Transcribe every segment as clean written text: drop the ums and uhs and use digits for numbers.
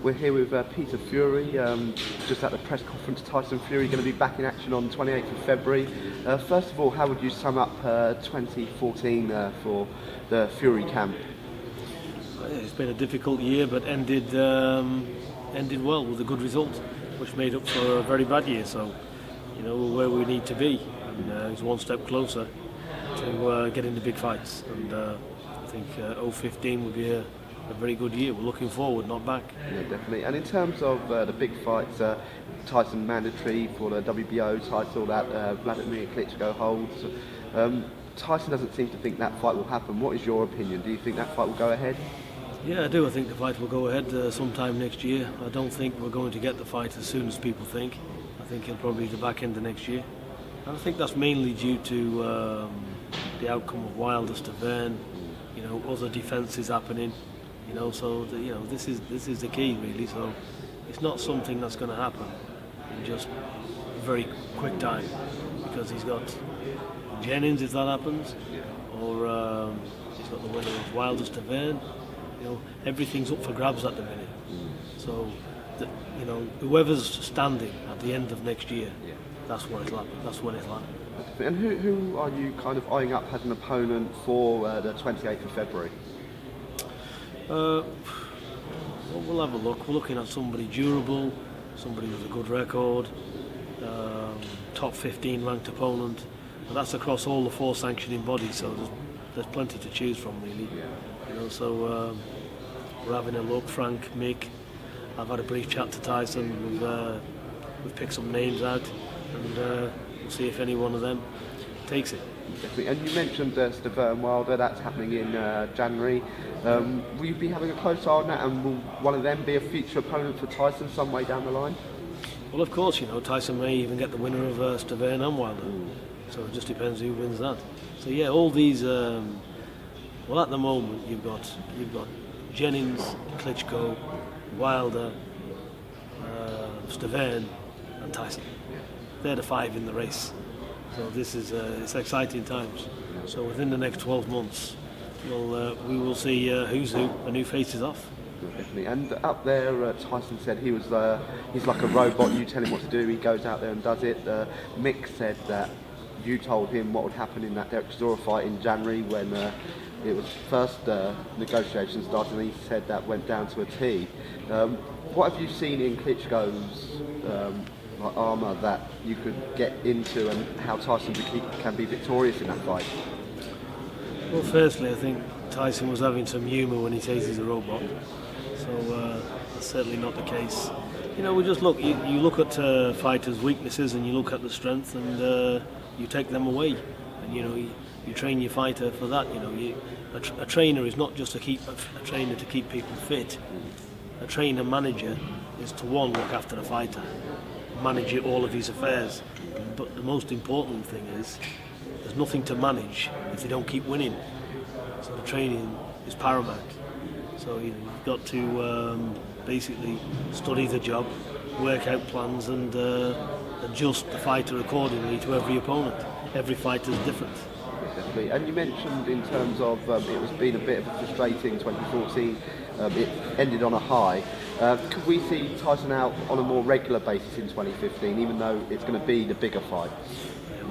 We're here with Peter Fury, just at the press conference. Tyson Fury going to be back in action on 28th of February. First of all, how would you sum up 2014 for the Fury camp? It's been a difficult year, but ended well with a good result, which made up for a very bad year. So, we're where we need to be, and he's one step closer to getting the big fights. And I think 2015 will be a very good year. We're looking forward, not back. Yeah, definitely. And in terms of the big fights, Tyson mandatory for the WBO title that Vladimir Klitschko holds. Tyson doesn't seem to think that fight will happen. What is your opinion? Do you think that fight will go ahead? Yeah, I do. I think the fight will go ahead sometime next year. I don't think we're going to get the fight as soon as people think. I think it'll probably be the back end of next year. And I think that's mainly due to the outcome of Wilder to Verne, other defences happening. So this is the key really. So it's not something that's going to happen in just a very quick time, because he's got Jennings if that happens, or he's got the winner of Wilder to Verne. Everything's up for grabs at the minute. So whoever's standing at the end of next year, that's when it'll happen. That's when it'll happen. And who are you kind of eyeing up as an opponent for the 28th of February? Well, we'll have a look. We're looking at somebody durable, somebody with a good record, top 15 ranked opponent, and that's across all the 4 sanctioning bodies. So there's plenty to choose from, really. So we're having a look. Frank, Mick. I've had a brief chat to Tyson. We've picked some names out, and we'll see if any one of them takes it. Definitely. And you mentioned Stavern Wilder, that's happening in January. Will you be having a close eye on that, and will one of them be a future opponent for Tyson some way down the line? Well, of course, Tyson may even get the winner of Stavern and Wilder. So it just depends who wins that. So yeah, all these. Well, at the moment you've got Jennings, Klitschko, Wilder, Stavern, and Tyson. They're the 5 in the race. So this is it's exciting times. So within the next 12 months, we will see who's who and who faces off. Definitely. And up there, Tyson said he's like a robot. You tell him what to do, he goes out there and does it. Mick said that you told him what would happen in that Derek Chisora fight in January when it was first negotiations started, and he said that went down to a T. What have you seen in Klitschko's armour that you could get into, and how Tyson can be victorious in that fight? Well, firstly, I think Tyson was having some humour when he says he's a robot. So that's certainly not the case. We just look. You look at fighters' weaknesses and you look at the strength, and you take them away. And you train your fighter for that. A trainer is not just a trainer to keep people fit. A trainer manager is to look after the fighter, manage all of his affairs. But the most important thing is there's nothing to manage if they don't keep winning. So the training is paramount. So you've got to basically study the job, work out plans, and adjust the fighter accordingly to every opponent. Every fighter is different. Definitely. And you mentioned in terms of it was been a bit of a frustrating 2014. It ended on a high. Could we see Tyson out on a more regular basis in 2015, even though it's going to be the bigger fight?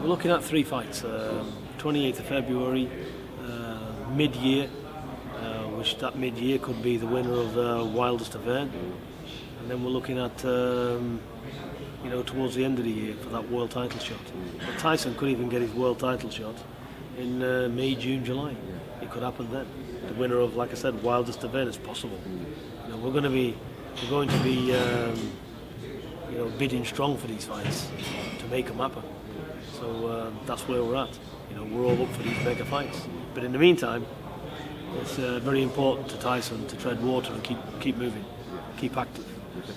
We're looking at 3 fights. 28th of February, mid-year, which that mid-year could be the winner of Wilder to Verne. And then we're looking at towards the end of the year for that world title shot. But Tyson could even get his world title shot in May, June, July. It could happen then. The winner of, like I said, Wilder to Verne is possible. We're going to be bidding strong for these fights to make them happen. So that's where we're at. We're all up for these mega fights. But in the meantime, it's very important to Tyson to tread water and keep moving, keep active.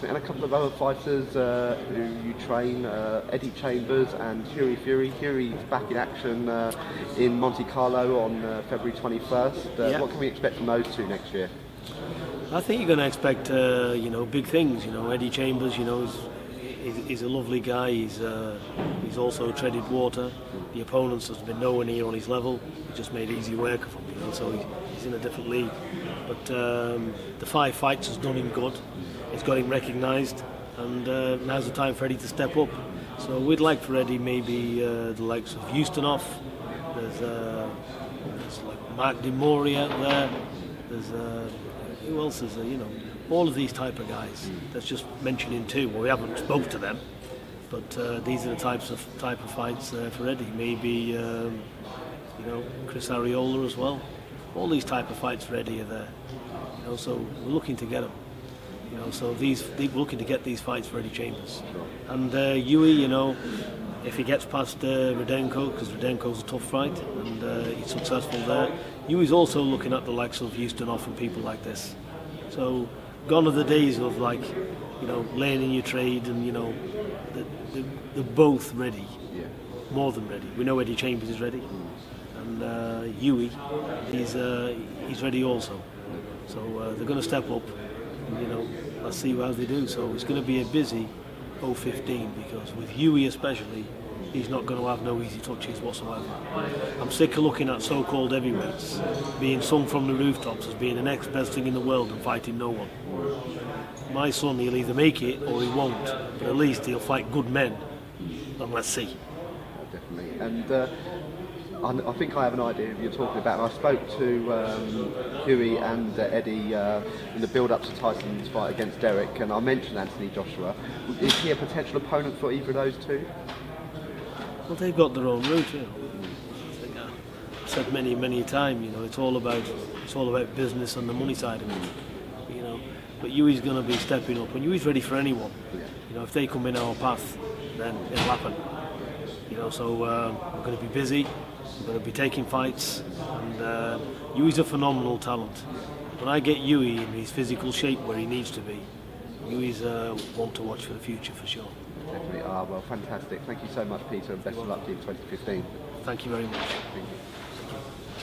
And a couple of other fighters who you train, Eddie Chambers and Hughie Fury. Hughie's back in action in Monte Carlo on February 21st. What can we expect from those 2 next year? I think you're going to expect big things. Eddie Chambers, he's a lovely guy. He's also treaded water. The opponents has been nowhere near on his level. He just made easy work of him. So he's in a different league. But the 5 fights has done him good. it's got him recognised, and now's the time for Eddie to step up. So we'd like for Eddie maybe the likes of Ustinov. There's like Mark DeMori out there. There's who else is there? All of these type of guys. That's just mentioning two. Well, we haven't spoke to them, but these are the type of fights for Eddie. Maybe Chris Ariola as well. All these type of fights for Eddie are there. So we're looking to get them. So we're looking to get these fights for Eddie Chambers. And Hughie, if he gets past Rudenko, because Rudenko's a tough fight, and he's successful there. Hughie's also looking at the likes of Ustinov and people like this. So gone are the days of learning your trade, and they're both ready, more than ready. We know Eddie Chambers is ready, and Hughie, he's ready also. So they're going to step up, and let's see how they do. So it's going to be a busy 015, because with Hughie especially, he's not going to have no easy touches whatsoever. I'm sick of looking at so-called heavyweights being sung from the rooftops as being the next best thing in the world and fighting no one. My son, he'll either make it or he won't, but at least he'll fight good men, and let's see. Definitely. And I think I have an idea of what you're talking about. And I spoke to Hughie and Eddie in the build-up to Tyson's fight against Derek, and I mentioned Anthony Joshua. Is he a potential opponent for either of those two? Well, they've got their own route, I think I've said many a time, it's all about business and the money side of it, But Hughie's going to be stepping up, and Hughie's ready for anyone. If they come in our path, then it'll happen. So we're going to be busy. We're going to be taking fights, and Hughie's a phenomenal talent. When I get Hughie in his physical shape where he needs to be, Hughie's one to watch for the future for sure. Definitely. Well, fantastic. Thank you so much, Peter, and best of luck to you in 2015. Thank you very much. Thank you.